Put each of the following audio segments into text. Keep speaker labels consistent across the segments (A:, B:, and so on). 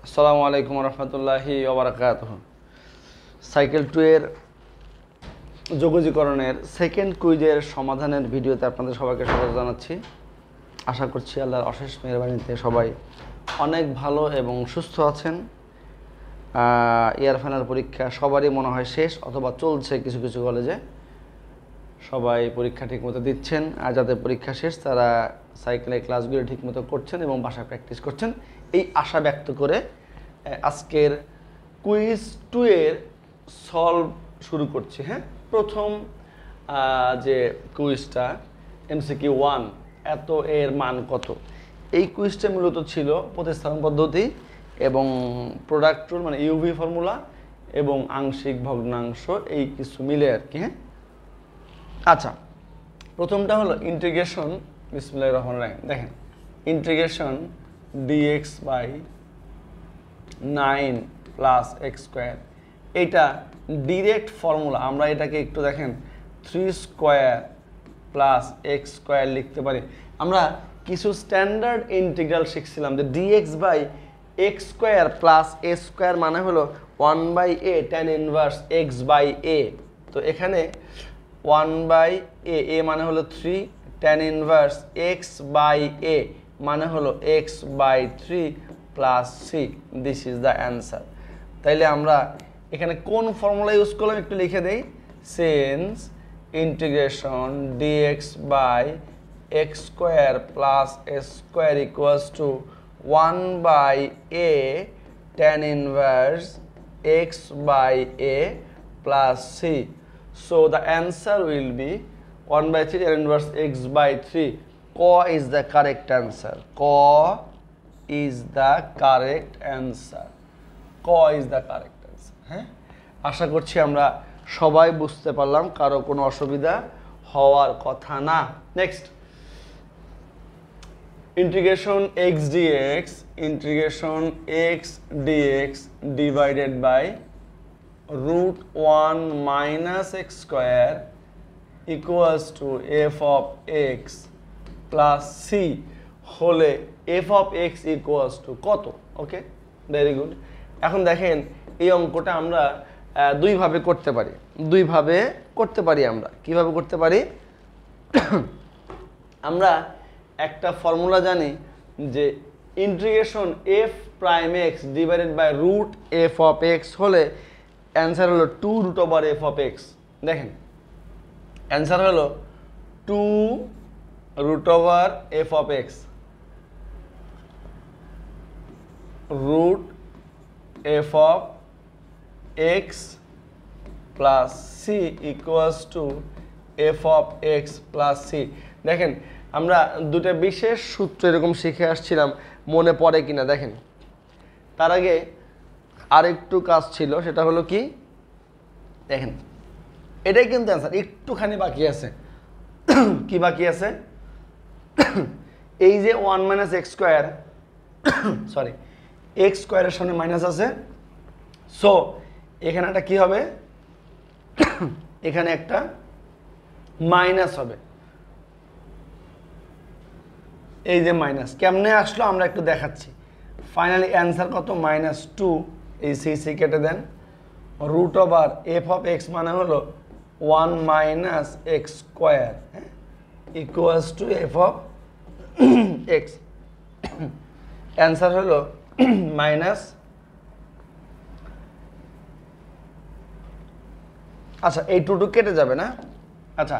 A: আসসালামু আলাইকুম রহমতুল্লাহি ওবারাকাতুহ। সাইকেল 2 এর যোগজীকরণের সেকেন্ড কুইজের সমাধানের ভিডিওতে আপনাদের সবাইকে স্বাগত জানাচ্ছি। আশা করছি আল্লাহর অশেষ মেহেরবানিতে সবাই অনেক ভালো এবং সুস্থ আছেন। ইয়ার ফাইনাল পরীক্ষা সবারই মনে হয় শেষ অথবা চলছে কিছু কিছু কলেজে। সবাই পরীক্ষা ঠিকমতো দিচ্ছেন, আর যাদের পরীক্ষা শেষ তারা সাইকেলের ক্লাসগুলো ঠিকমতো করছেন এবং বাসায় প্র্যাকটিস করছেন, এই আশা ব্যক্ত করে আজকের কুইজ 2 এর সলভ শুরু করছি। হ্যাঁ, প্রথম যে কুইজটা এমসিকিউ 1, এত এর মান কত, এই কুইজটা মূলত ছিল প্রতিস্থাপন পদ্ধতি এবং প্রোডাক্ট রুল মানে ইউভি ফর্মুলা এবং আংশিক ভগ্নাংশ, এই কিছু মিলে আর কি। হ্যাঁ, আচ্ছা, প্রথমটা হলো ইন্টিগ্রেশন। বিসমিল্লাহির রহমানির রহিম। দেখেন, integration dx by 9 plus x square, এটা ডিরেক্ট ফর্মুলা। আমরা এটাকে একটু দেখেন 3 স্কোয়ার প্লাস এক্স স্কোয়ার লিখতে পারি। আমরা কিছু স্ট্যান্ডার্ড ইন্টিগ্রাল শিখছিলাম যে dx by x square plus a square মানে হলো 1 by a tan inverse x by a. তো এখানে 1 বাই এ মানে হলো 3, tan inverse x by a মানে হলো x by 3 plus C. This is the answer. তাইলে আমরা এখানে কোন ফর্মুলা ইউজ করলাম একটু লিখে দেই। Since integration dx by x square plus a square equals to 1 by a tan inverse x by a plus c. So the answer will be 1 by 3 tan inverse x by 3. Co is the correct answer. Co is the correct answer. Co is the correct answer. হ্যাঁ, আশা করছি আমরা সবাই বুঝতে পারলাম, কারো কোনো অসুবিধা হওয়ার কথা না। Next, integration x dx, integration x dx divided by root 1 minus x square equals to f of x plus c হলে f of x equals to কত? ওকে, ভেরি গুড। এখন দেখেন, এই অঙ্কটা আমরা দুইভাবে করতে পারি। আমরা কিভাবে করতে পারি? আমরা একটা ফর্মুলা জানি যে integration f prime x divided by root f of x হলে অ্যান্সার হলো 2 root over f of x. দেখেন, অ্যান্সার হলো 2 root over f of x, root f of x plus c equals to f of x plus c. দেখেন, আমরা দুটো বিশেষ সূত্র এরকম শিখে আসছিলাম, মনে পড়ে কিনা দেখেন। তার আগে আরেকটু কাজ ছিল, সেটা হলো কি, দেখেন এটাই কিন্তু অ্যান্সার, একটুখানি বাকি আছে। কি বাকি আছে? এই যে 1 minus x square, sorry, x স্কোয়ারের সামনে মাইনাস আছে, সো এখানে একটা কি হবে, এখানে একটা মাইনাস হবে। এই যে মাইনাস কেমনে আসলো আমরা একটু দেখাচ্ছি। ফাইনালি অ্যান্সার কত? -2। এই সি কেটে দেন, root over f of x মানে হলো 1 minus x square equals to f of x. Answer হলো মাইনাস, আচ্ছা এই টুটু কেটে যাবে না? আচ্ছা,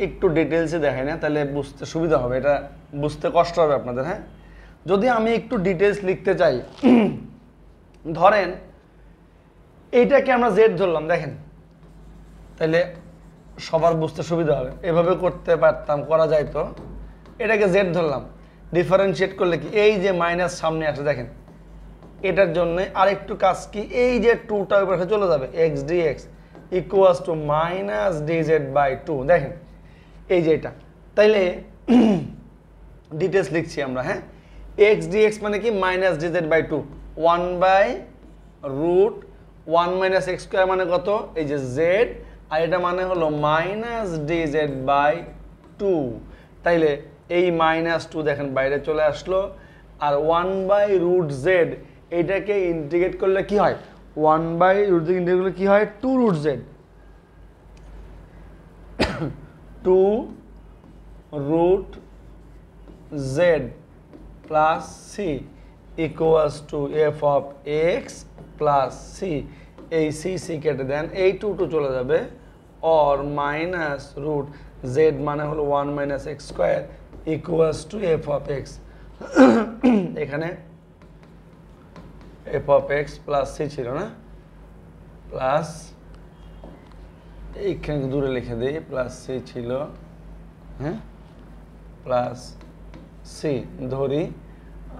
A: একটু ডিটেলসে দেখাই না, তাহলে বুঝতে সুবিধা হবে, এটা বুঝতে কষ্ট হবে আপনাদের। হ্যাঁ, যদি আমি একটু ডিটেলস লিখতে চাই, ধরেন এইটাকে আমরা জেড ধরলাম, দেখেন তাহলে সবার বুঝতে সুবিধা হবে। এভাবে করতে পারতাম, করা যায় তো। এটাকে জেড ধরলাম, ডিফারেন্সিয়েট করলে কি, এই যে মাইনাস সামনে আসে, দেখেন এটার জন্য আরেকটু কাজ কি, এই যে 2টা উপরে চলে যাবে, x d x equals to minus dz by 2। দেখেন এই যে এটা, তাইলে ডিটেলস লিখছি আমরা। হ্যাঁ, এক্স ডিএক্স মানে কি, minus dz by 2, 1 by root 1 minus x square মানে কত, এই যে জেড, আর এটা মানে হলো মাইনাস ডিজেড বাই 2। তাইলে এই -2 দেখেন বাইরে চলে আসলো, আর 1/√z এটাকে ইন্টিগ্রেট করলে কি হয় 1/√z ইন্টিগ্রেট করলে কি হয় 2√z 2√z plus c equals to f of x plus c এই c কেটে দেন এই 2 চলে যাবে or minus root z মানে হলো 1 minus x square equals to f of x এখানে f of x plus c ছিল না প্লাস এইখানে দূরে লিখে দেই প্লাস c ছিল হ্যাঁ প্লাস c ধরি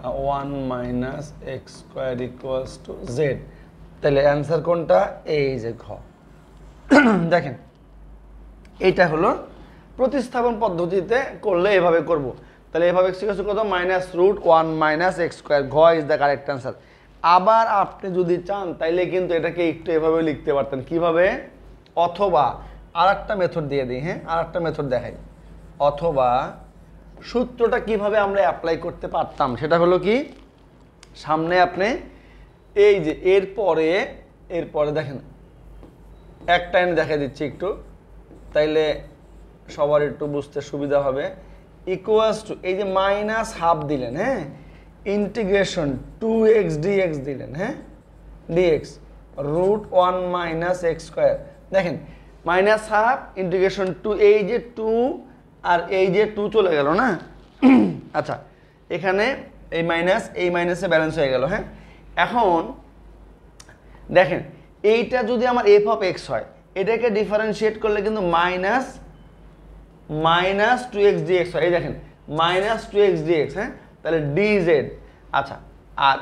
A: 1 minus x square equals to z তাহলে অ্যান্সার কোনটা এই যে ঘ দেখেন এইটা হলো প্রতিস্থাপন পদ্ধতিতে করলে এভাবে করব তাহলে এভাবে x = কত -√1 - x স্কয়ার ঘ ইজ দ্য কারেক্ট অ্যান্সার আবার আপনি যদি চান তাইলে কিন্তু এটাকে একটু এভাবে লিখতে পারতেন কিভাবে অথবা আরেকটা মেথড দিয়ে দিই হ্যাঁ আরেকটা মেথড দেখাই অথবা সূত্রটা কিভাবে আমরা অ্যাপ্লাই করতে পারতাম সেটা হলো কি সামনে আপনি এই যে এরপরে দেখেন একটা এনে দেখাই দিচ্ছি একটু তাইলে সবার একটু বুঝতে সুবিধা হবে ইকুয়ালস টু এই যে -½ দিলেন হ্যাঁ ইন্টিগ্রেশন 2x dx দিলেন হ্যাঁ dx √1 - x স্কয়ার দেখেন -½ ইন্টিগ্রেশন 2 এই যে 2 আর এই যে 2 চলে গেল না আচ্ছা এখানে এই মাইনাসে ব্যালেন্স হয়ে গেল হ্যাঁ এখন দেখেন এইটা যদি আমার f of x হয় এটাকে ডিফারেনশিয়েট করলে কিন্তু -2x dx হয় এই দেখেন -2x dx হ্যাঁ তাহলে dz আচ্ছা আর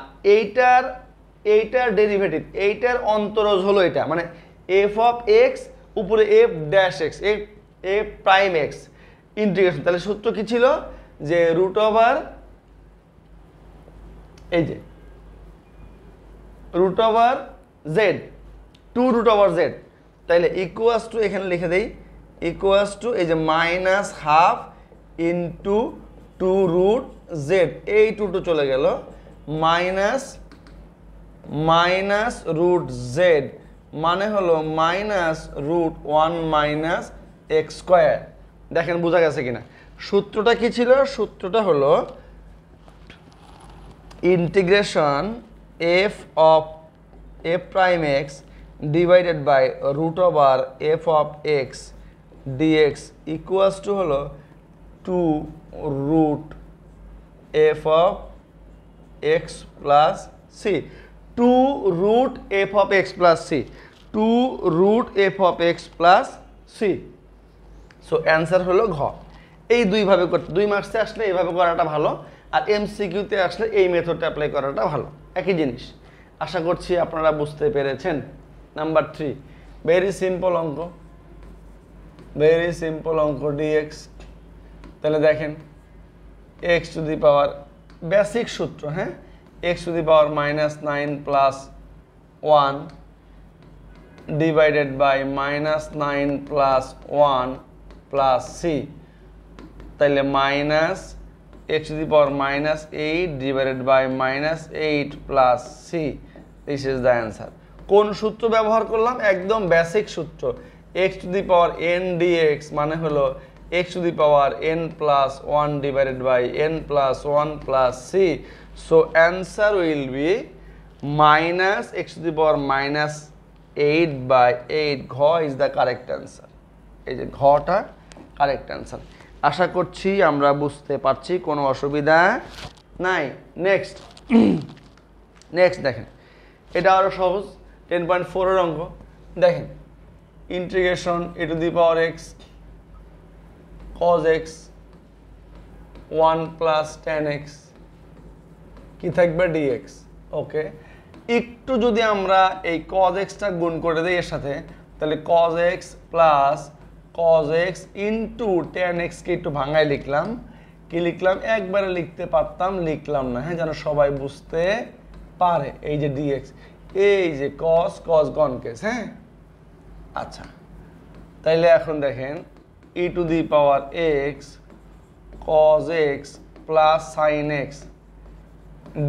A: এইটার ডেরিভেটিভ এইটার অন্তরজ হলো এটা মানে f of x উপরে f dash x f prime x integration তাহলে সূত্র কি ছিল যে √ওভার এই যে √ওভার z 2√z তাহলে ইকুয়ালস টু এখানে লিখে দেই ইকুয়ালস টু এই যে -½ ইনটু 2√z এই 2 চলে গেল -√z মানে হলো -√1 - x স্কয়ার দেখেন বোঝা গেছে কিনা সূত্রটা কি ছিল সূত্রটা হলো integration f of f prime x divided by √over f of x dx equals to হলো 2√f of x plus c 2√f of x plus c 2√f of x plus c so answer হলো ঘ এই দুইভাবে করতে 2 মার্কসে আসলে এইভাবে করাটা ভালো আর এমসিকিউতে আসলে এই মেথডটা অ্যাপ্লাই করাটা ভালো একই জিনিস আশা করছি আপনারা বুঝতে পেরেছেন নাম্বার 3 ভেরি সিম্পল অঙ্ক dx তাহলে দেখেন x to the power basic সূত্র হ্যাঁ x to the power -9 plus 1 divided by -9 plus 1 plus c তাহলে x to the power -8 divided by -8 plus c this is the answer কোন সূত্র ব্যবহার করলাম একদম বেসিক সূত্র x to the power n dx মানে হলো x to the power n plus 1 divided by n plus 1 plus c so answer will be -x to the power -8 by 8 ঘ is the correct answer এই যে ঘটা correct answer আশা করছি আমরা বুঝতে পারছি কোনো অসুবিধা নাই নেক্সট দেখেন এটা আরো সহজ 10.4 এর অঙ্ক দেখেন integration a to the power x cos x 1 plus tan x কি থাকবে dx ওকে একটু যদি আমরা এই cos x টা গুণ করে দেই এর সাথে তাহলে cos x plus cos x into tan x কে একটু ভাঙায় লিখলাম কি লিখলাম একবারে লিখতে পারতাম লিখলাম না হ্যাঁ যেন সবাই বুঝতে পারে এই যে dx এই যে cos গণ কেস হ্যাঁ আচ্ছা তাইলে এখন দেখেন e to the power x cos x plus sin x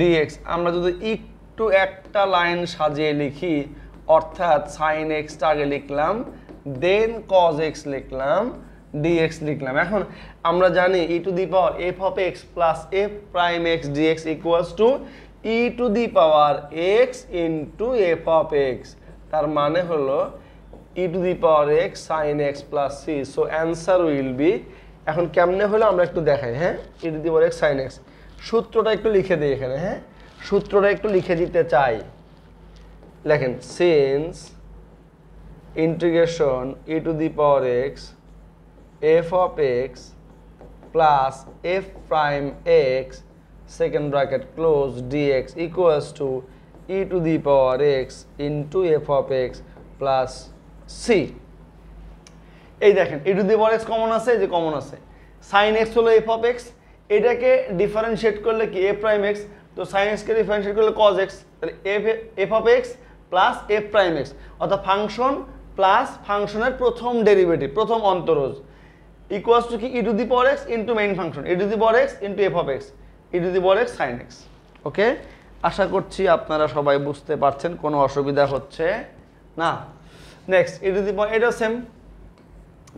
A: dx আমরা যদি একটু একটা লাইন সাজিয়ে লিখি, অর্থাৎ সাইন এক্সটা আগে লিখলাম, দেন কজ এক্স লিখলাম, ডিএক্স লিখলাম। এখন আমরা জানি e to the power f of x plus f prime x dx equals to e to the power x into f of x. তার মানে হলো e to the power x sine x plus C. So answer will be, এখন কেমনে হলো আমরা একটু দেখাই। হ্যাঁ, e to the power x sine x, সূত্রটা একটু লিখে দিই এখানে। হ্যাঁ, সূত্রটা একটু লিখে দিতে চাই। লেখেন since integration e to the power x f of x plus f prime x second bracket close dx equals to e to the power x into f of x plus C. এই দেখেন e to the power x common আছে, এই যে common আছে। Sine x হলো f of x, এটাকে differentiate করলে কি এফ প্রাইম এক্স, তো সাইন এক্সকে ডিফারেন্সিয়েট করলে কজ এক্স, তাহলে F of x plus f prime x, অর্থাৎ ফাংশন প্লাস ফাংশনের প্রথম ডেরিভেটিভ, প্রথম অন্তরজ ইকুয়ালস টু কি e to the power x into main function e to the power x into f of x e to the power x sine x. Okay, আশা করছি আপনারা সবাই বুঝতে পারছেন, কোনো অসুবিধা হচ্ছে না। নেক্সট ই টু দি পাওয়ার, এটা সেম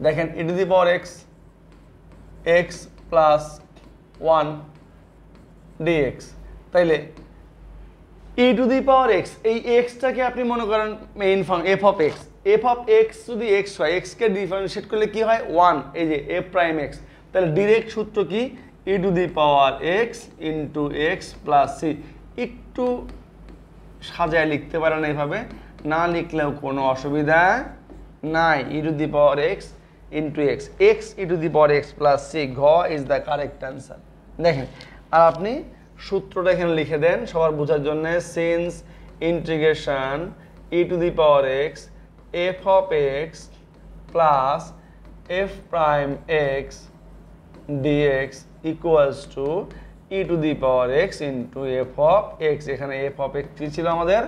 A: দেখেন e to the power x x plus 1 dx, তাইলে e to the power x, এই এক্সটাকে আপনি মনে করেন main function f of x. F of x যদি এক্স হয়, এক্সকে ডিফারেন্সিয়েট করলে কি হয় 1, এই যে এফ প্রাইম এক্স। তাহলে ডিরেক্ট সূত্র কি e to the power x into x plus C. একটু সাজায় লিখতে পারেন এইভাবে, না লিখলেও কোনো অসুবিধা নাই। E to the power x into x, x e to the power x plus C, ঘ ইজ দ্য কারেক্ট অ্যান্সার। দেখেন, আর আপনি সূত্রটা এখানে লিখে দেন সবার বোঝার জন্য। Since integration e to the power x f of x plus f prime x dx equals to e to the power x into f of x. এখানে এফ অফ এক্স কী ছিল আমাদের,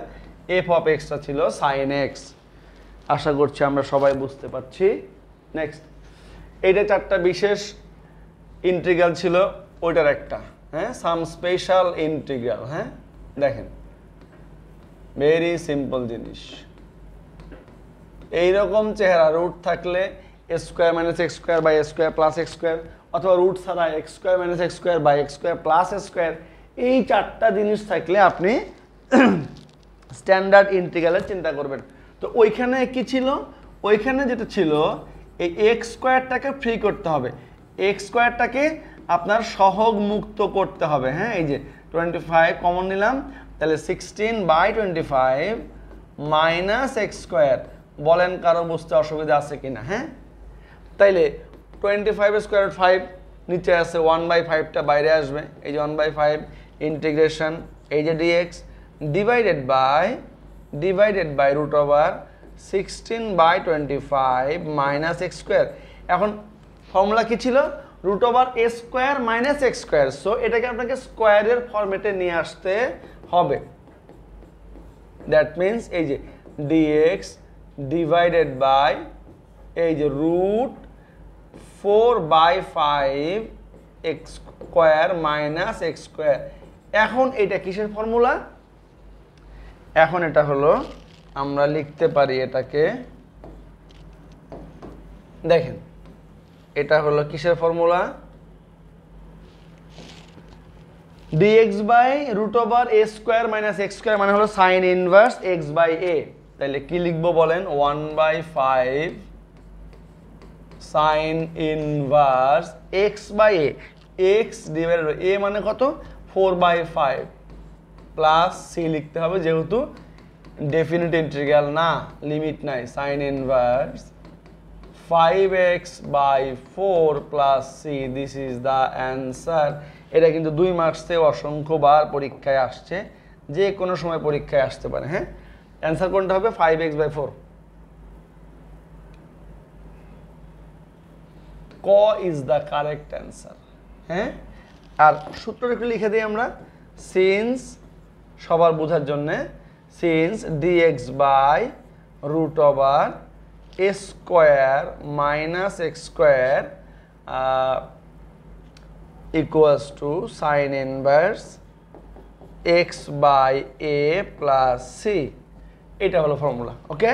A: এফ অফ এক্সটা ছিল sine x. আশা করছি আমরা সবাই বুঝতে পারছি। নেক্সট, এইটা চারটা বিশেষ ইন্টিগ্রাল ছিল, ওইটার একটা হ্যাঁ সাম স্পেশাল ইন্টিগ্রাল। হ্যাঁ দেখেন, ভেরি সিম্পল জিনিস। এইরকম চেহারা রুট থাকলে a square minus x square by a square plus x square, অথবা রুট ছাড়া x square minus x square by x square plus x square, এই চারটা জিনিস থাকলে আপনি স্ট্যান্ডার্ড ইন্টিগ্রালের চিন্তা করবেন। তো ওইখানে কি ছিল, ওইখানে যেটা ছিল এই এক্স স্কোয়ারটাকে ফ্রি করতে হবে, এক্স স্কোয়ারটাকে আপনার সহগ মুক্ত করতে হবে। হ্যাঁ, এই যে 25 কমন নিলাম, তাহলে 16/25 মাইনাস এক্স স্কোয়ার। বলেন কারো বুঝতে অসুবিধা আছে কিনা? হ্যাঁ, তাইলে 25 স্কোয়ার 5 নিচে আছে, 1/5টা বাইরে আসবে, এই যে 1/5 ইন্টিগ্রেশন এই যে dx divided by root over 16/25 minus x square. এখন ফর্মুলা কি ছিল, root over a square minus x square. So এটাকে আপনাকে স্কোয়ারের ফরম্যাটে নিয়ে আসতে হবে। দ্যাট মিনস এই যে ডিএক্স ডিভাইডেড বাই এই যে root 4/5 x square minus x square. এখন এটা কিসের ফর্মুলা, এখন এটা হলো আমরা লিখতে পারি এটাকে, দেখেন এটা হলো কিসের formula, dx by root over a square minus x square মানে হলো sine inverse x by a. তাহলে কি লিখবো বলেন, 1/5 sine inverse x by a, x divided by a মানে কত 4/5 প্লাস সি লিখতে হবে, যেহেতু ডেফিনিট ইন্টিগ্রাল না, লিমিট নাই, sine inverse 5x by 4 plus c, this is the answer। এটা কিন্তু 2 মার্কসে অসংখ্যবার পরীক্ষায় আসছে, যে কোনো সময় পরীক্ষায় আসতে পারে। হ্যাঁ, অ্যান্সার কোনটা হবে 5x by 4, ক ইজ দ্য কারেক্ট অ্যান্সার। হ্যাঁ, আর সূত্রটা একটু লিখে দিই আমরা, সিন্স সবার বোঝার জন্যে, since dx by root over a square minus x square equals to sin inverse x by a plus c, এটা হলো formula. Okay,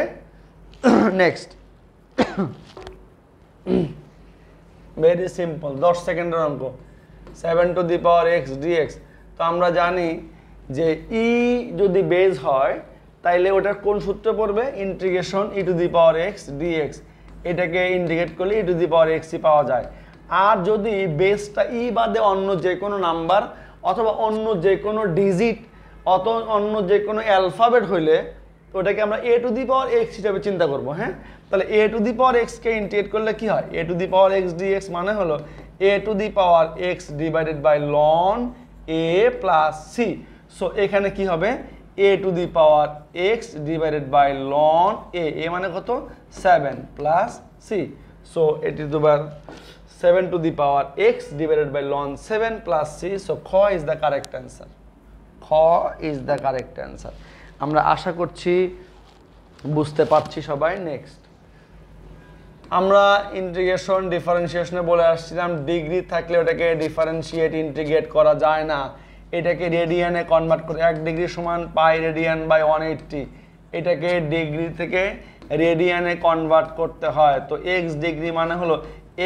A: next, very simple, 10 সেকেন্ডের অঙ্ক, 7 to the power x dx. তো আমরা জানি যে ই যদি বেজ হয় তাইলে ওটার কোন সূত্র পড়বে, integration e to the power x dx, এটাকে ইন্টিগ্রেট করলে ই টু দি পাওয়ার এক্সই পাওয়া যায়। আর যদি বেসটা ই বাদে অন্য যে কোনো নাম্বার অথবা অন্য যে কোনো ডিজিট অন্য যে কোনো অ্যালফাবেট হইলে ওটাকে আমরা এ টু দি পাওয়ার এক্স হিসাবে চিন্তা করব। হ্যাঁ, তাহলে এ টু দি পাওয়ার এক্সকে ইন্টিগ্রেট করলে কি হয়, a to the power x dx মানে হলো a to the power x divided by ln a plus C. So এখানে কি হবে, a to the power x divided by ln a, a মানে কত 7 প্লাস সি। সো এটি দুবার 7 to the power x divided by ln 7 plus c. So খ is the correct answer. খ is the correct answer. আমরা আশা করছি বুঝতে পারছি সবাই। নেক্সট, আমরা ইন্টিগ্রেশন ডিফারেন্সিয়েশনে বলে আসছিলাম ডিগ্রি থাকলে ওটাকে ডিফারেন্সিয়েট ইন্টিগ্রেট করা যায় না, এটাকে রেডিয়ানে কনভার্ট করে 1 ডিগ্রি সমান পাই রেডিয়ান বাই 180, এটাকে ডিগ্রি থেকে রেডিয়ানে কনভার্ট করতে হয়। তো এক্স ডিগ্রি মানে হলো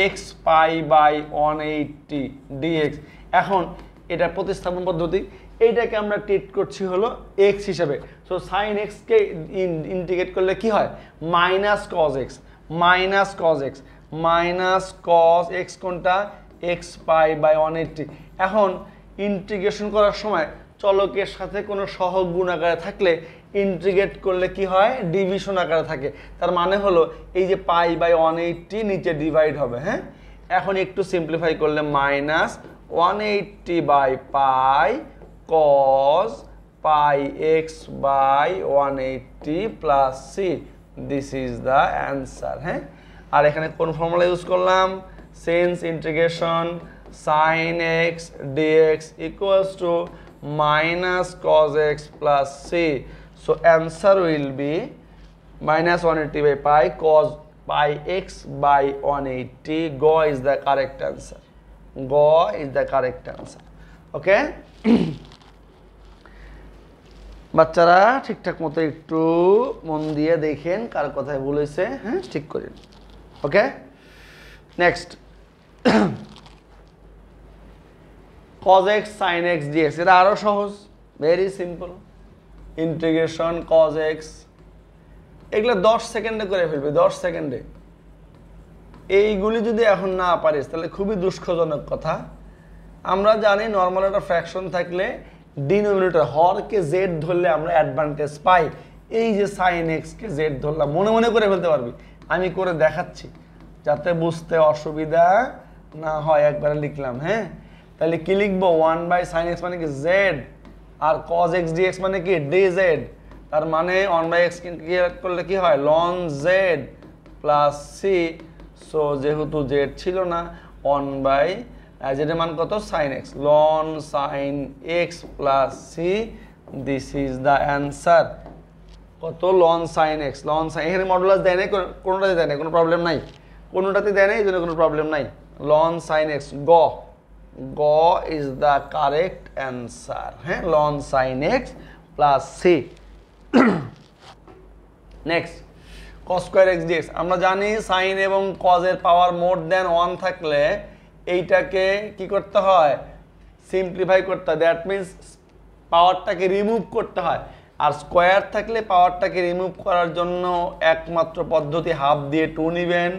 A: এক্স পাই বাই 180 ডিএক্স। এখন এটা প্রতিস্থাপন পদ্ধতি, এইটাকে আমরা ট্রিট করছি হলো এক্স হিসেবে। সো সাইন এক্সকে ইন্টিগ্রেট করলে কি হয়, minus cos x, minus cos x, minus cos x কোনটা, এক্স পাই বাই 180। এখন ইন্টিগ্রেশন করার সময় চলকের সাথে কোনো সহগ গুণ আকারে থাকলে ইন্টিগ্রেট করলে কি হয়, ডিভিশন আকারে থাকে। তার মানে হলো এই যে পাই বাই 180 নিচে ডিভাইড হবে। হ্যাঁ, এখন একটু সিম্পলিফাই করলে minus 180 by pi cos pi x by 180 plus C, this is the answer. হ্যাঁ, আর এখানে কোন ফর্মুলা ইউজ করলাম, since integration sine x dx equals to minus cos x plus c. So answer will be minus 180 by pi cos pi x by 180. Go is the correct answer. Go is the correct answer. Okay? বাচ্চারা ঠিকঠাক মতো একটু মন দিয়ে দেখেন কার কথায় ভুল হয়েছে, হ্যাঁ ঠিক করেন। Okay, next, cos x sin x dx, এটা আরো সহজ, very simple. Integration cos x, এগুলো 10 সেকেন্ডে করে ফেলবে, 10 সেকেন্ডে। এইগুলি যদি এখন না পারিস তাহলে খুবই দুঃখজনক কথা। আমরা জানি নর্মাল একটা ফ্র্যাকশন থাকলে ডিনোমিনেটর হরকে জেড ধরলে আমরা অ্যাডভান্টেজ পাই। এই যে সাইন এক্স কে জেড ধরলাম, মনে মনে করে ফেলতে পারবি, আমি করে দেখাচ্ছি যাতে বুঝতে অসুবিধা না হয়, একবারে লিখলাম। হ্যাঁ, তাহলে কি লিখবো, 1 বাই সাইন এক্স মানে কি জেড, আর cos x dx মানে কি dz, তার মানে 1 বাই এক্স করলে কি হয় ln z plus C. So যেহেতু জেড ছিল না, 1 বাই জেডের মান কত sine x, ln sine x plus C, this is the answer. কত, ln sine x, ln sine, এখানে মডুলাস দেয় নাই, কোনোটাতে দেয় নাই, কোনো প্রবলেম নাই, কোনোটাতে দেয় নাই, এই জন্য কোনো প্রবলেম নাই। লন সাইন এক্স, গ is the correct answer. হ্যাঁ, ln sin x plus c. Next, cos square x dx, আমরা জানি সাইন এবং cos এর পাওয়ার মোর দেন 1 থাকলে এইটাকে কি করতে হয়, সিম্পলিফাই করতে হয়, দ্যাট মিনস পাওয়ারটাকে রিমুভ করতে হয়। আর স্কোয়ার থাকলে পাওয়ারটাকে রিমুভ করার জন্য একমাত্র পদ্ধতি হাফ দিয়ে 2 নেবেন।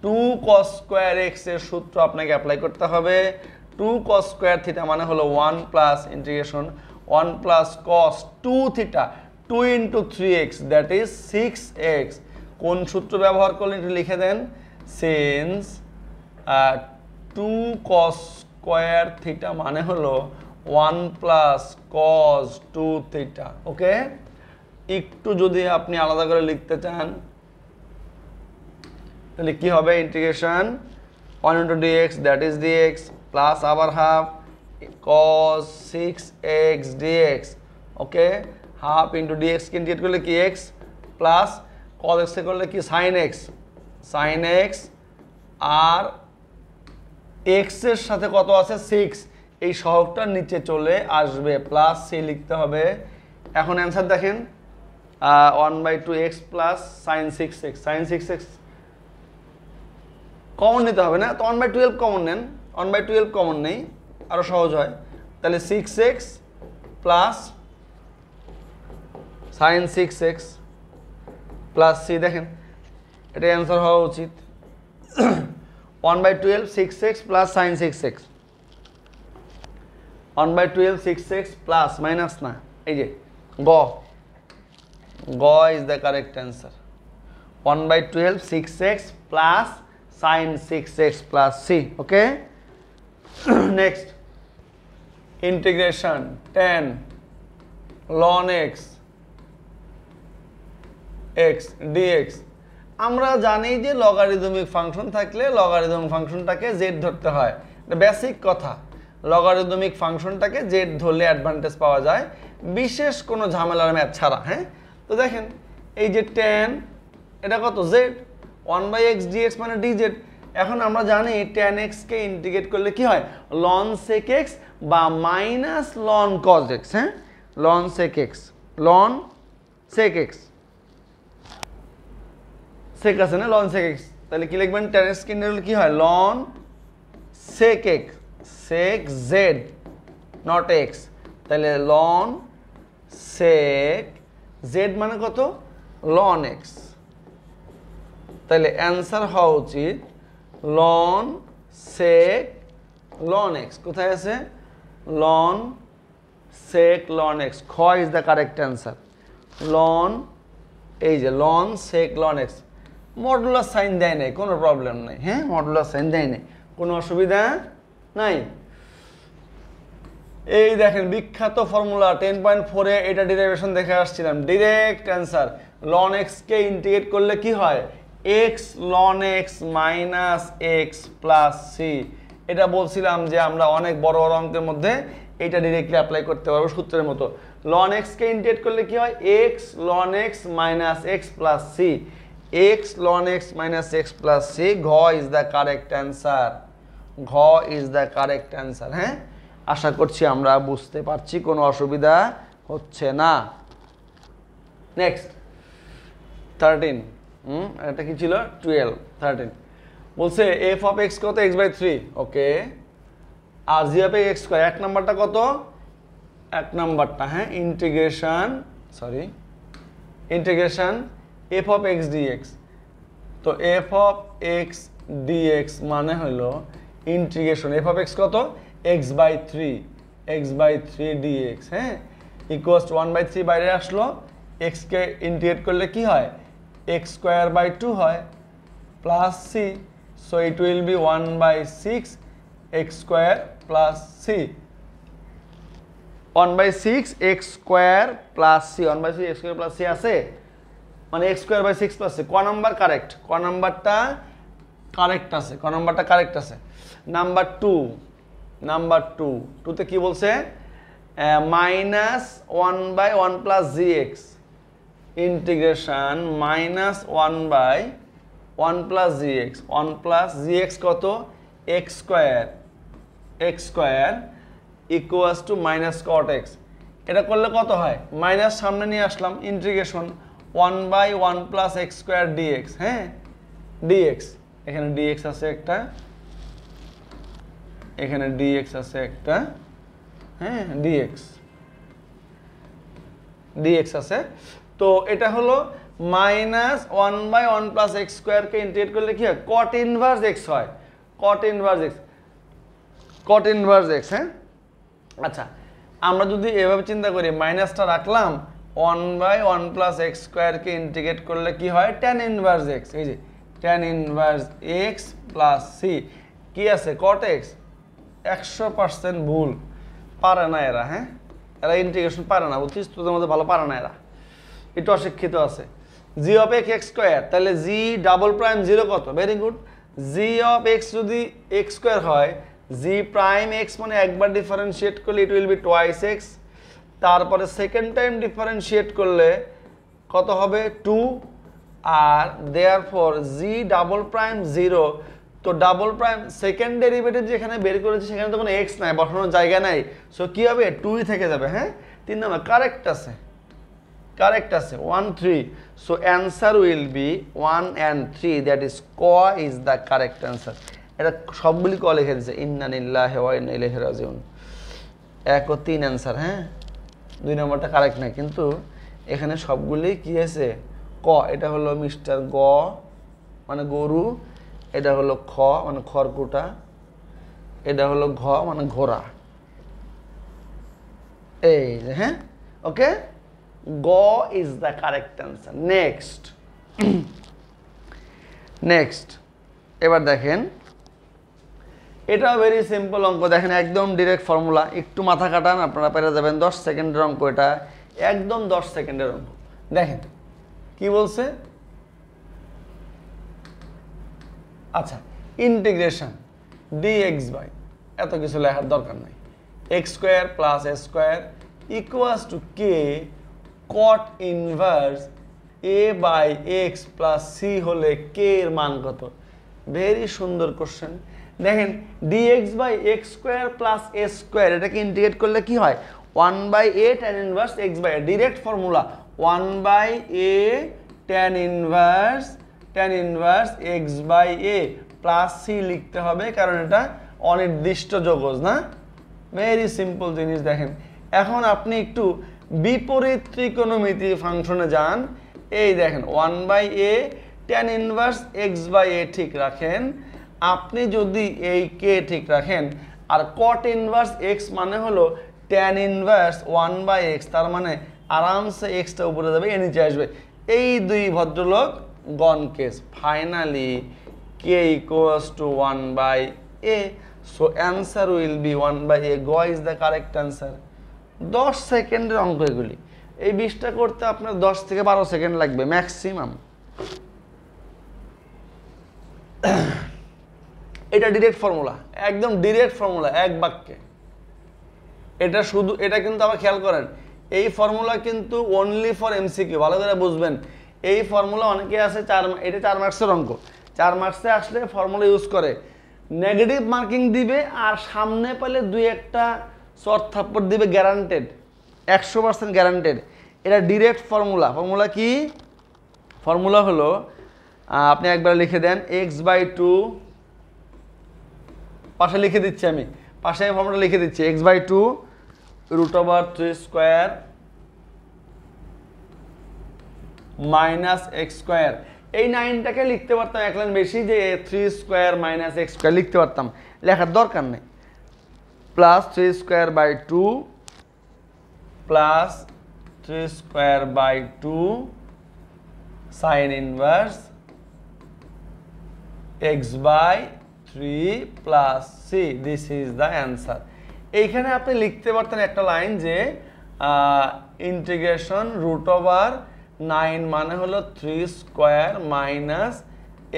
A: 2 cos square x এর সূত্র আপনাকে অ্যাপ্লাই করতে হবে। 2 cos square theta মানে হলো 1 plus integration 1 plus cos 2 theta 2 into 3x, that is 6x। কোন সূত্র ব্যবহার করলে একটু লিখে দেন, সিন্স 2 cos square theta মানে হলো 1 প্লাস cos 2 theta। ওকে, একটু যদি আপনি আলাদা করে লিখতে চান তাহলে কি হবে, integration 1 into dx, that is dx, plus আবার হাফ cos 6x dx। ওকে, হাফ ইন্টু dx কে ইন্টিগ্রেট করলে কি x, প্লাস cos x করলে কি sin x, sin x, আর x এর সাথে কত আছে 6, এই সহগটা নিচে চলে আসবে, প্লাস সি লিখতে হবে। এখন অ্যান্সার দেখেন 1/2x plus sine 6x, sign 6x common নিতে হবে না, তো 1/12 কমন নেন, 1/12 কমন নেই, আরও সহজ হয়। তাহলে 6x plus sine 6x plus c, দেখেন এটা অ্যান্সার হওয়া উচিত 1/12 6x plus sine 6x, 1/12 6x plus minus না, এই যে গ is the correct answer. 1/12 6x plus sine 6x plus c. Okay, next integration tan ln x dx। আমরা জানি যে লগারিদমিক ফাংশন থাকলে লগারিদমিক ফাংশনটাকে জেড ধরতে হয়, এটা বেসিক কথা। লগারিদমিক ফাংশনটাকে জেড ধরলে অ্যাডভান্টেজ পাওয়া যায়, বিশেষ কোনো ঝামেলার ম্যাথ ছাড়া। হ্যাঁ, তো দেখেন এই যে tan, এটা কত জেড, 1/x dx মানে dz। এখন আমরা জানি tan x কে ইন্টিগ্রেট করলে কি হয়, ln sec x বা মাইনাস ln cos x। হ্যাঁ, ln sec x, ln sec x, sec আছে না, ln sec x, তাহলে কি লিখবেন, tan x কে ইন্টিগ্রেট কি হয়, ln sec x, sec z not x, তাহলে ln sec z মানে কত, ln x। তাহলে অ্যান্সার হওয়া উচিত ln sec ln x। কোথায় আছে, ln sec ln x, খ is the correct answer. ln, এই যে ln sec ln x, modulus sign দেয় নাই, কোনো প্রবলেম নাই। হ্যাঁ, মডুলাস সাইন দেয় নাই, কোনো অসুবিধা নাই। এই দেখেন বিখ্যাত ফর্মুলা 10.4 এ এটা ডেরিভেশন দেখে আসছিলাম, ডাইরেক্ট অ্যান্সার। ln x কে ইন্টিগ্রেট করলে কি হয়, x ln x minus x plus c. এটা বলছিলাম যে আমরা অনেক বড় বড় অঙ্কের মধ্যে এটা ডিরেক্টলি অ্যাপ্লাই করতে পারবো সূত্রের মতো। ln x কে ইন্টিগ্রেট করলে কি হয়, x ln x minus x plus c, x ln x minus x plus C. ঘ ইজ দ্য কারেক্ট অ্যান্সার, ঘ ইজ দ্য কারেক্ট অ্যান্সার। হ্যাঁ, আশা করছি আমরা বুঝতে পারছি, কোনো অসুবিধা হচ্ছে না। নেক্সট 13, এটা কি ছিল, 12, 13 বলছে f অফ x কত, x/3। ওকে, আর g অফ x স্কয়ার, এক নাম্বারটা কত, এক নাম্বারটা, হ্যাঁ, integration f of x dx। তো f অফ x dx মানে হলো ইন্টিগ্রেশন f অফ x কত, x/3 dx। হ্যাঁ, ইকুয়ালস 1/3 বাইরে আসলো, x কে ইন্টিগ্রেট করলে কি হয়, x²/2 হয় plus c, so it will be 1/6 x² plus c, 1/6 x² plus c, 1/6 x² plus c আছে মানে x²/6 plus c। ক নাম্বার কারেক্ট, ক নাম্বারটা কারেক্ট আছে, ক নাম্বারটা কারেক্ট আছে। নাম্বার 2, টুতে কি বলছে, -1/1 plus gx integration -1/1 plus gx, 1 plus gx কত, x² equals to minus cot x। এটা করলে কত হয়, মাইনাস সামনে নিয়ে আসলাম, ইন্টিগ্রেশন 1/1 plus x² dx। হ্যাঁ, dx, এখানে dx আছে একটা, এখানে dx আছে একটা, হ্যাঁ, dx আছে। তো এটা হলো -1/1 plus x² কে ইন্টিগ্রেট করলে কি হয়, cot ইনভার্স x হয়, cot ইনভার্স x। হ্যাঁ, আচ্ছা, আমরা যদি এভাবে চিন্তা করি, মাইনাসটা রাখলাম, 1/1 plus x² কে ইন্টিগ্রেট করলে কি হয়, tan ইনভার্স x। এই যে tan inverse x plus c, কি আছে, cot x। 100% ভুল, পারে না এরা। হ্যাঁ, এরা ইন্টিগ্রেশন পারে না, বুঝছিস, তোদের মধ্যে ভালো পারে না এরা, একটু অশিক্ষিত আছে। g অফ x স্কয়ার, তাহলে g ডাবল প্রাইম 0 কত, very good. g of x যদি x স্কয়ার হয়, g প্রাইম x মানে একবার ডিফারেন্সিয়েট করলে it will be twice x, তারপরে সেকেন্ড টাইম ডিফারেন্সিয়েট করলে কত হবে, 2, আর দেয়ারফর g ডাবল প্রাইম 0 তো ডাবল প্রাইম সেকেন্ড ডেরিভেটিভ যেখানে বের করেছি সেখানে তো কোনো এক্স নাই, বসানোর জায়গা নাই, সো কি হবে 2ই থেকে যাবে। হ্যাঁ 3 নম্বর কারেক্ট আছে, কারেক্ট আছে 1 3, so answer will be 1 and 3, that is ক ইজ দ্য কারেক্ট অ্যান্সার। এটা সবগুলি ক লিখে দিচ্ছে, ইন্না লিল্লাহি ওয়া ইন্না ইলাইহি রাজিউন। 1 ও 3 অ্যান্সার। হ্যাঁ 2 নম্বরটা কারেক্ট নাই, কিন্তু এখানে সবগুলি কি আছে ক। এটা হলো মিস্টার গ মানে গরু, এটা হলো খ মানে খড়কুটা, এটা হলো ঘ মানে ঘোড়া। এই যে হ্যাঁ ওকে, গ is the correct answer. Next next এবার দেখেন, এটাও ভেরি সিম্পল অঙ্ক। দেখেন একদম ডিরেক্ট ফর্মুলা, একটু মাথা কাটান আপনারা পেরে যাবেন। 10 সেকেন্ডের অঙ্ক, এটা একদম 10 সেকেন্ডের অঙ্ক। দেখেন কি বলছে, আচ্ছা ইন্টিগ্রেশন ডিএক্স বাই, এত কিছু লেখার দরকার নাই, x square plus a square equals to k cot inverse a by x plus c হলে কে এর মান কত? ভেরি সুন্দর কোশ্চেন। দেখেন dx by x square plus a square, এটাকে ইন্টিগ্রেট করলে কি হয় 1 by a tan inverse x by, direct formula 1 by a tan inverse x by a plus C লিখতে হবে, কারণ এটা অনির্দিষ্ট যোগজ না। ভেরি সিম্পল জিনিস। দেখেন এখন আপনি একটু বিপরীত ত্রিকোণমিতি ফাংশনে যান। এই দেখেন 1 by a tan inverse x by a ঠিক রাখেন, আপনি যদি এই কে ঠিক রাখেন, আর কট ইনভার্স এক্স মানে হলো ট্যান ইনভার্স 1 বাই এক্স, তার মানে আরামসে এক্সটা উপরে যাবে, এ নিচে আসবে। এই দুই ভদ্রলোক gone case. Finally k equals to 1 by a, so answer will be 1 by a. গ ইজ দ্য কারেক্ট অ্যান্সার। 10 সেকেন্ডের অঙ্ক এগুলি, এই 20টা করতে আপনার 10 থেকে 12 সেকেন্ড লাগবে ম্যাক্সিমাম। এটা ডিরেক্ট ফর্মুলা, একদম ডিরেক্ট ফর্মুলা, এক বাক্যে। এটা শুধু, এটা কিন্তু আবার খেয়াল করেন, এই ফর্মুলা কিন্তু অনলি ফর এমসিকিউ, ভালো করে বুঝবেন। এই ফর্মুলা অনেকে আছে এটা 4 মার্কসের অঙ্ক, 4 মার্কসে আসলে ফর্মুলা ইউজ করে নেগেটিভ মার্কিং দিবে, আর সামনে পেলে 2-1টা শর্ট থাপ্পড় দিবে, গ্যারান্টেড, 100% গ্যারান্টেড। এটা ডিরেক্ট ফর্মুলা। ফর্মুলা কি? ফর্মুলা হলো, আপনি একবার লিখে দেন এক্স বাই 2, পাশে লিখে দিচ্ছি আমি, পাশে আমি ফর্মুলা লিখে দিচ্ছি, x by 2 root over 3 square minus x square. এই 9টাকে লিখতে পারতাম এক লাইন বেশি, যে 3 স্কোয়ার মাইনাস এক্স স্কোয়ার লিখতে পারতাম, লেখার দরকার নেই। Plus 3 square by 2 plus 3 square by 2 sine inverse x by 3 plus C, this is the answer. এইখানে আপনি লিখতে পারতেন একটা লাইন, যে ইন্টিগ্রেশন রুট ওভার 9 মানে হলো 3 square minus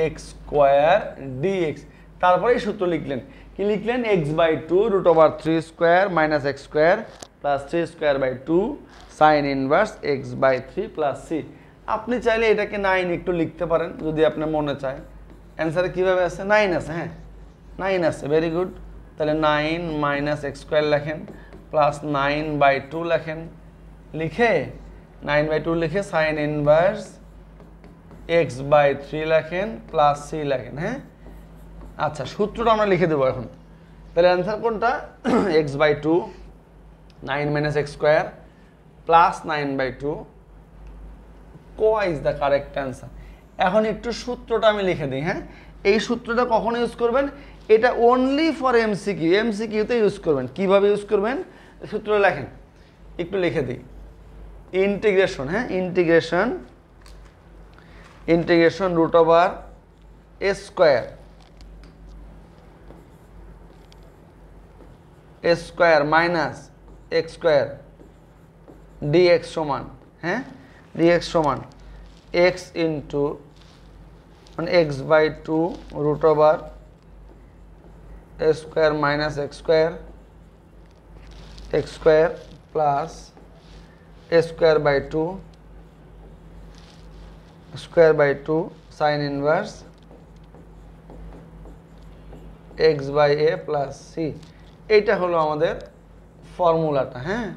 A: x square dx, তারপরে এই সূত্র লিখলেন। কি লিখলেন? X by 2 root over 3 square minus x square plus 3 square by 2 sine inverse x by 3 plus c. আপনি চাইলে এটাকে 9 একটু লিখতে পারেন যদি আপনার মনে চায়। অ্যান্সারে কীভাবে আছে? 9 আছে। হ্যাঁ 9 আছে, ভেরি গুড। তাহলে 9 মাইনাস এক্স স্কোয়ার লেখেন প্লাস 9 বাই 2 লেখেন, লিখে 9 বাই 2 লিখে সাইন ইনভার্স এক্স বাই 3 লেখেন প্লাস সি লেখেন। হ্যাঁ আচ্ছা, সূত্রটা আমরা লিখে দেবো এখন। তাহলে অ্যান্সার কোনটা? X by 2 9 minus x square plus 9 by 2, ক ইজ দ্য কারেক্ট অ্যান্সার। এখন একটু সূত্রটা আমি লিখে দিই। হ্যাঁ এই সূত্রটা কখন ইউজ করবেন? এটা অনলি ফর এমসিকিউ, এমসিকিউতে ইউজ করবেন। কিভাবে ইউজ করবেন? সূত্র লেখেন, একটু লিখে দিই। ইন্টিগ্রেশন, হ্যাঁ integration root over a square minus x square dx সমান, হ্যাঁ ডিএক্স সমান এক্স ইন্টু মানে x by 2 root over a square minus x square plus a square by 2 sine inverse x/a plus C, এইটা হলো আমাদের ফর্মুলাটা। হ্যাঁ,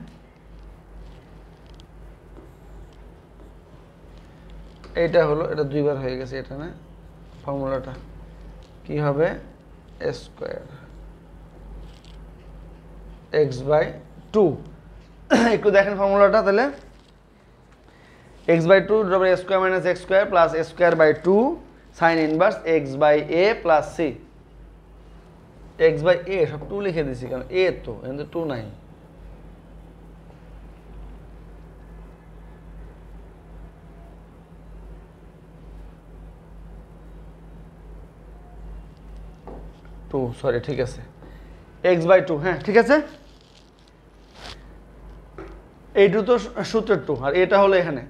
A: এইটা হলো, এটা দুইবার হয়ে গেছে, এটা না ফর্মুলাটা কি হবে, a স্কোয়ার x/2। একটু দেখেন ফর্মুলাটা তাহলে, x/2 a square minus x square plus a square sine inverse x/a plus C. x/a সব 2 লিখে দিছি কারণ a তো এখানে 2 নাই। সরি, ঠিক আছে, x/2। হ্যাঁ ঠিক আছে, এইটু তো সূত্রের 2, আর এটা হলো এখানে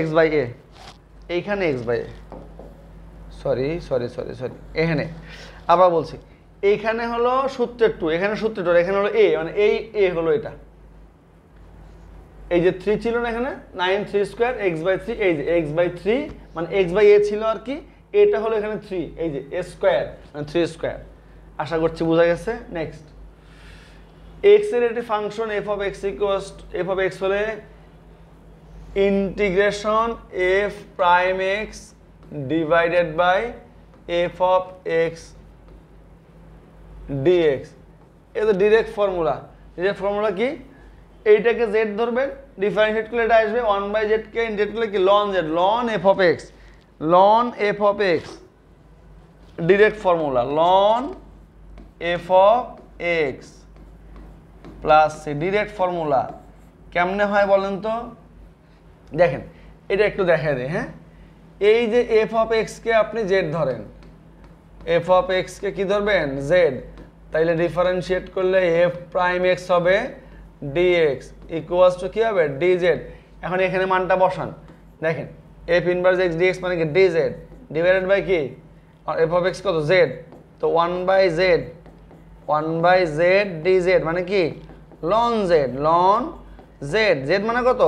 A: x/a, এইখানে x/a, সরি, এখানে আবার বলছি, এইখানে হলো সূত্রের 2, এখানে সূত্রের 2, এখানে হলো a, মানে এই a হলো এটা, এই যে 3 ছিল না এখানে 9 3 স্কয়ার x/3, এই যে x/3 মানে x/a ছিল আর কি, এটা হলো এখানে 3, এই যে a স্কয়ার মানে 3 স্কয়ার। আশা করছি বোঝা গেছে। নেক্সট, x এর একটি ফাংশন f(x) হলে integration f'(x) divided by f(x) dx, এটা ডিরেক্ট ফর্মুলা। ডিরেক্ট ফর্মুলা কি, এইটাকে z ধরবেন, ডিফারেন্সিয়েট করলে এটা আসবে 1/z কে ইন্টিগ্রেট করলে কি ln z, ln f(x) direct formula ln f(x) plus c, direct formula. কেমনে হয় বলেন তো, দেখেন এটা একটু দেখা দেয়। হ্যাঁ, এই যে f(x) কে আপনি z ধরেন, f(x) কে কি ধরবেন, z, তাইলে ডিফারেন্সিয়েট করলে f'(x) হবে dx ইকুয়ালস টু কি হবে, dz। এখন এখানে মানটা বসান, দেখেন f ইনভার্স x dx মানে কি dz ডিভাইডেড বাই কি, আর f(x) কত, z, তো 1/z dz মানে কি ln z, z মানে কত,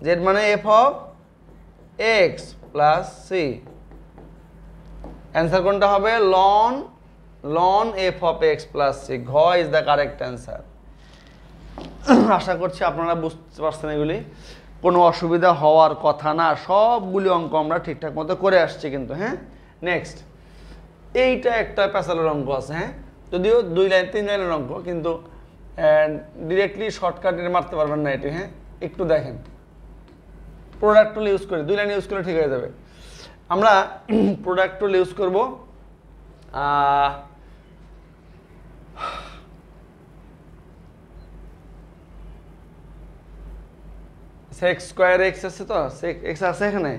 A: z মানে f(x) প্লাস সি। অ্যান্সার কোনটা হবে, ln f(x) প্লাস সি। ঘ ইজ দ্য কারেক্ট অ্যান্সার। আশা করছি আপনারা বুঝতে পারছেন, এগুলি কোনো অসুবিধা হওয়ার কথা না, সবগুলি অঙ্ক আমরা ঠিকঠাক মতো করে আসছি কিন্তু। হ্যাঁ, নেক্সট, এইটা একটা প্যাসালের অঙ্ক আছে। হ্যাঁ, যদিও 2 লাইন 3 লাইনের অঙ্ক, কিন্তু ডিরেক্টলি শর্টকাটে মারতে পারবেন না এটি। হ্যাঁ, একটু দেখেন, প্রোডাক্ট টুল ইউজ করি, 2 লাইন ইউজ করলে ঠিক হয়ে যাবে। আমরা প্রোডাক্ট টুল ইউজ করব, sec স্কয়ার x আছে, তো sec x আছে এখানে,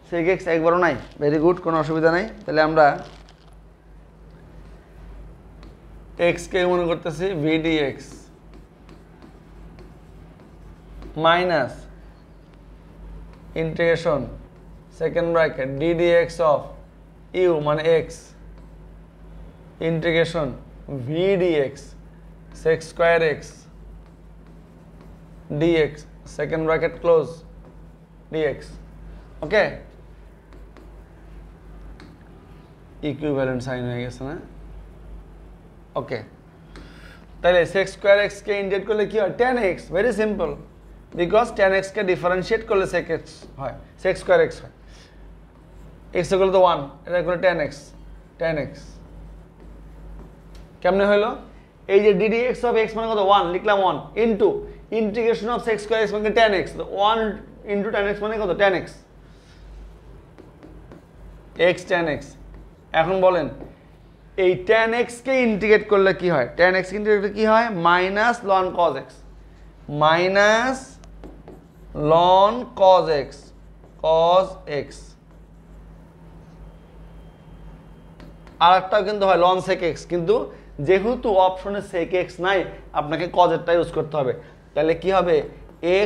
A: sec x একবারও নাই, ভেরি গুড, কোনো অসুবিধা নাই। তাহলে আমরা x কে মনে করতেছি v dx minus integration second bracket d dx of u মানে x integration v dx sec square x dx second bracket close dx। ওকে, ইকুইভ্যালেন্ট সাইন হয়ে গেছে না। ওকে, তাহলে sec স্কয়ার x কে ইন্টিগ্রেট করলে কি হয়, tan x, very simple, because tan x K differentiate করলে sec x হয়, sec স্কয়ার x হয়, x এর তো 1, এটা করলে tan x। কেমনে হলো, এই যে d dx অফ x মানে কত, 1 লিখলাম, 1 into integration of sec square x মানে tan x, তো 1 ইনটু tan x মানে কত, tan x tan x। এখন বলেন এই tan x কে ইন্টিগ্রেট করলে কি হয়, tan x ইন্টিগ্রেট করলে কি হয়, minus ln cos x, minus ln cos x। আরেকটাও কিন্তু হয় ln sec x, কিন্তু যেহেতু অপশনে sec x নাই, আপনাকে cos এরটা ইউজ করতে হবে। তাহলে কি হবে,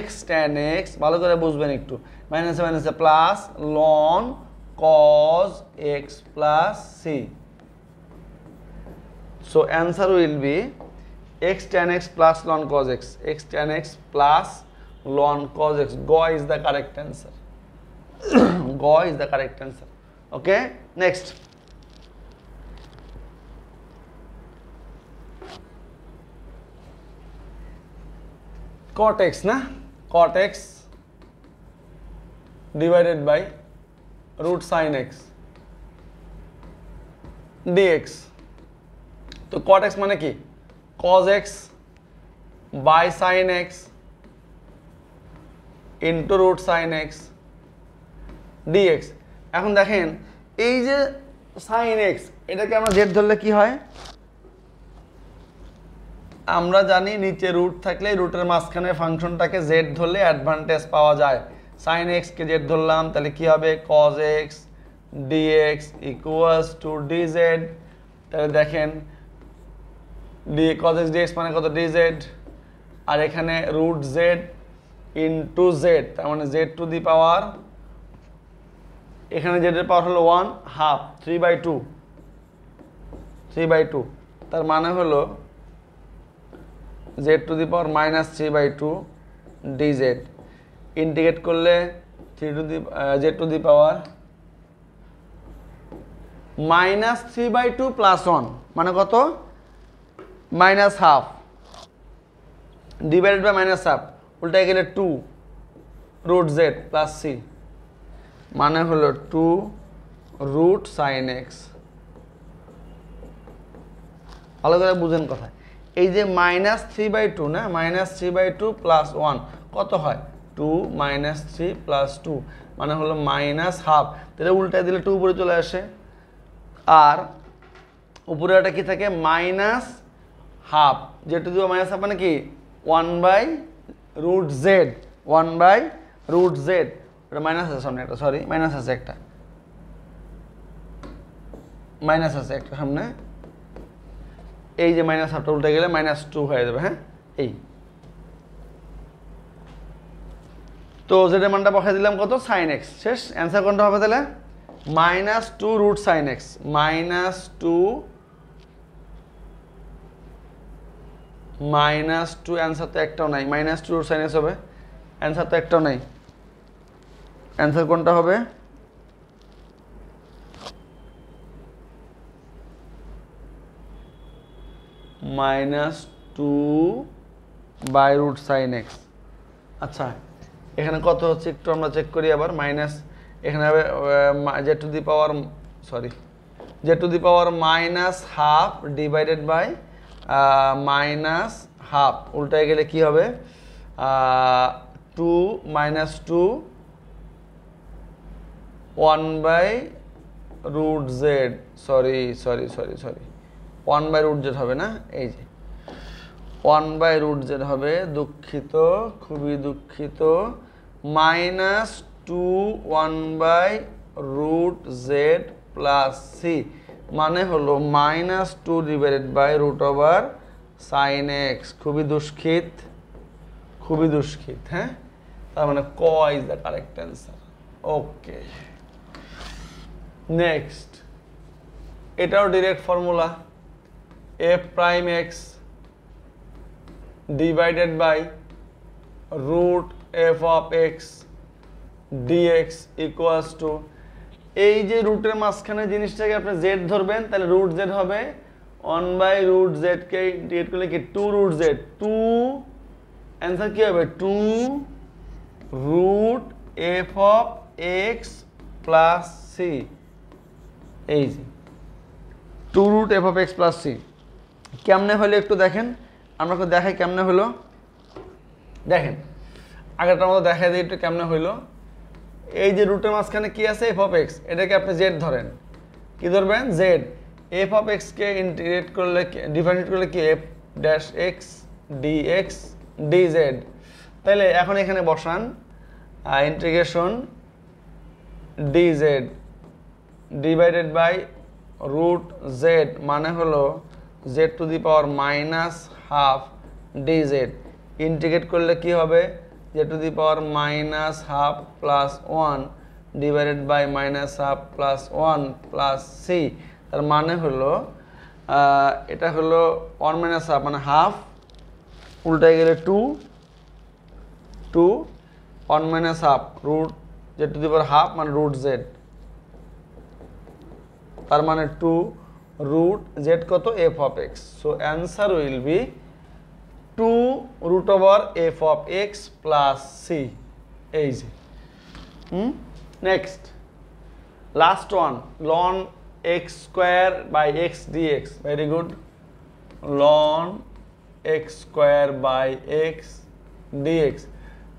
A: x tan x, ভালো করে বুঝবেন একটু, মাইনাসে মাইনাসে plus ln cos x plus c. So answer will be x tan x plus ln cos x, x tan x plus ln cos x. Go is the correct answer. Go is the correct answer. Okay, next. cot x না, cot x divided by root sin x dx। তো cot x মানে কি, cos x by sin x into root sin x dx। এখন দেখেন এই যে sin x এটাকে আমরা z ধরলে কি হয়, আমরা জানি নিচে রুট থাকলে রুটের মাঝখানে ফাংশনটাকে z ধরলে অ্যাডভান্টেজ পাওয়া যায়। sin x কে z ধরলাম তাহলে কি হবে, cos x dx equals to dz। তাহলে দেখেন cos x dx মানে কত, dz, আর এখানে root z into z, তার মানে z টু দি পাওয়ার, এখানে z এর পাওয়ার হলো 1/2, 3/2, তার মানে হলো z to the power -3/2 dz। Integrate করলে z to the power -3/2 plus 1 মানে কত, -1/2 ডিভাইডেড বাই -1/2, উল্টায় গেলে 2 root z প্লাস c মানে হলো 2 root sin x। ভালো করে বুঝেন কথা, এই যে -3/2 না, -3/2 প্লাস 1 কত হয়, 2 - 3 প্লাস 2 মানে হলো -1/2। তাহলে উল্টায় দিলে 2 উপরে চলে আসে, আর উপরে এটা কি থাকে, -1/2, যেটা দিয়ে -1/2 মানে কি 1/√z, 1/√z, এটা মাইনাস আছে সামনে একটা, সরি মাইনাস আছে একটা, মাইনাস আছে একটা সামনে, এই যে -1/2টা উল্টে গেলে -2 হয়ে যাবে। হ্যাঁ, এই তো z এর মানটা বসাই দিলাম কত, sin x, শেষ। অ্যান্সার কোনটা হবে তাহলে, -2 root sin x, -2 অ্যান্সার তো একটাও নাই, -2 root sin x হবে, অ্যান্সার তো একটাও নাই। অ্যান্সার কোনটা হবে, -2/√sin x। আচ্ছা এখানে কত হচ্ছে একটু আমরা চেক করি আবার, এখানে হবে z to the power, sorry z to the power -1/2 divided by -1/2, উল্টায় গেলে কি হবে, 2 - 2 1/√z, সরি 1/√z হবে না, এই যে 1/√z হবে, দুঃখিত, খুবই দুঃখিত, -2 1/√z প্লাস c মানে হলো -2 ডিভাইডেড বাই √sin x। খুবই দুষ্খিত, খুবই দুষ্খিত। হ্যাঁ, তার মানে ক is the correct answer. Okay, next, এটাও direct formula, f prime x divided by root f of x dx equals to, এই যে রুটের মাঝখানে জিনিসটাকে আপনি z ধরবেন তাহলে root z হবে 1/√z কে ইন্টিগ্রেট করলে কি 2 root z, 2 অ্যান্সার কি হবে 2 root f of x plus c, এই যে 2 root f of x plus c কেমনে হলো একটু দেখেন, আমরা একটু দেখাই কেমনে হলো। দেখেন আগেরটার মতো দেখাই দিই একটু কেমনে হইলো। এই যে রুটের মাঝখানে কি আছে, f of x, এটাকে আপনি z ধরেন, কি ধরবেন z, f of x কে ইন্টিগ্রেট করলে, ডিফারেন্সিয়েট করলে কি f dash x dx dz। তাহলে এখন এখানে বসান integration dz divided by root z মানে হলো z to the power -1/2 dz, integrate করলে কি হবে z to the power -1/2 plus 1 divided by -1/2 plus 1 plus c, তার মানে হলো এটা হলো 1 -1/2 মানে হাফ, উল্টায় গেলে 2 1 -1/2 root z to the power half মানে রুট z, তার মানে 2 root z কত f of x। So answer will be 2√f(x) plus c, এই যে next last one ln x square by x dx, very good, ln x square by x dx।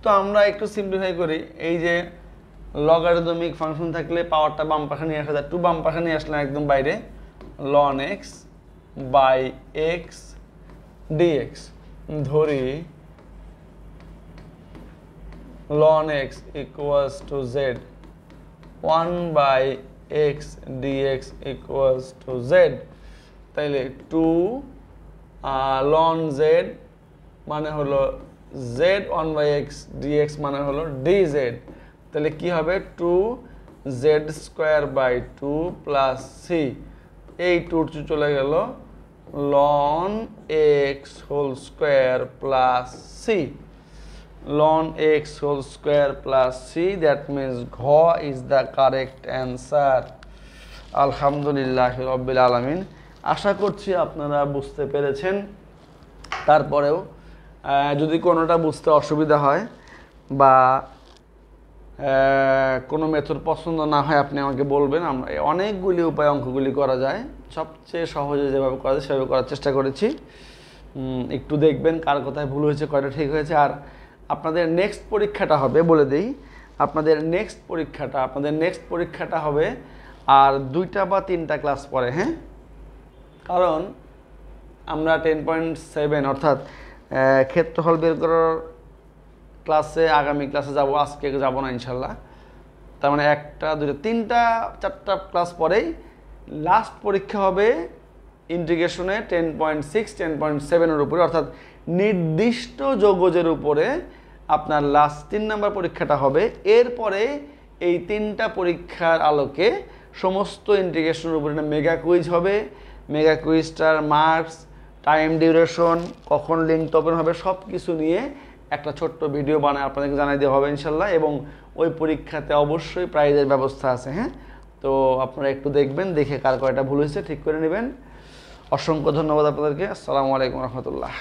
A: তো আমরা একটু simplify করি, এই যে লগারিদমিক ফাংশন থাকলে পাওয়ারটা বাম পাশে নিয়ে আসা যায়, 2 বাম পাশে নিয়ে আসলে একদম বাইরে, ln x by x dx, ধরি ln x equals to z, 1 by x dx equals to z, তাইলে 2 ln z মানে হলো z, 1 by x dx মানে হলো dz, তাহলে কি হবে 2z² by 2 plus c, এই 2 চলে গেল ln x whole square plus c, ln x whole square plus c, that means ঘ is the correct answer। আলহামদুলিল্লাহ রাব্বিল আলামিন। আশা করছি আপনারা বুঝতে পেরেছেন। তারপরেও যদি কোনোটা বুঝতে অসুবিধা হয় বা কোনো মেথড পছন্দ না হয় আপনি আমাকে বলবেন, আমরা অনেকগুলি উপায় অঙ্কগুলি করা যায়, সবচেয়ে সহজে যেভাবে করা যায় সেভাবে করার চেষ্টা করেছি। একটু দেখবেন কার কোথায় ভুল হয়েছে, কয়টা ঠিক হয়েছে। আর আপনাদের নেক্সট পরীক্ষাটা হবে, বলে দিই, আপনাদের নেক্সট পরীক্ষাটা হবে আর 2টা বা 3টা ক্লাস পরে, হ্যাঁ, কারণ আমরা 10.7 অর্থাৎ ক্ষেত্রফল বের করার ক্লাসে আগামী ক্লাসে যাব, আজকে যাব না ইনশাল্লাহ। তার মানে 1টা 2টা 3টা 4টা ক্লাস পরেই লাস্ট পরীক্ষা হবে ইন্টিগ্রেশনে 10.6 10.7 উপরে, অর্থাৎ নির্দিষ্ট যৌগজের উপরে আপনার লাস্ট 3 নাম্বার পরীক্ষাটা হবে। এরপরে এই 3টা পরীক্ষার আলোকে সমস্ত ইন্টিগ্রেশনের উপরে মেগা কুইজ হবে। মেগা কুইজটার মার্কস, টাইম ডিউরেশন, কখন লিঙ্ক ওপেন হবে, সব কিছু নিয়ে একটা ছোট্ট ভিডিও বানায় আপনাদেরকে জানাই দেওয়া হবে ইনশাল্লাহ। এবং ওই পরীক্ষাতে অবশ্যই প্রাইজের ব্যবস্থা আছে, হ্যাঁ, তো আপনারা একটু দেখবেন, দেখে কার কয়টা ভুল হয়েছে ঠিক করে নেবেন। অসংখ্য ধন্যবাদ আপনাদেরকে। আসসালামু আলাইকুম রহমতুল্লাহ।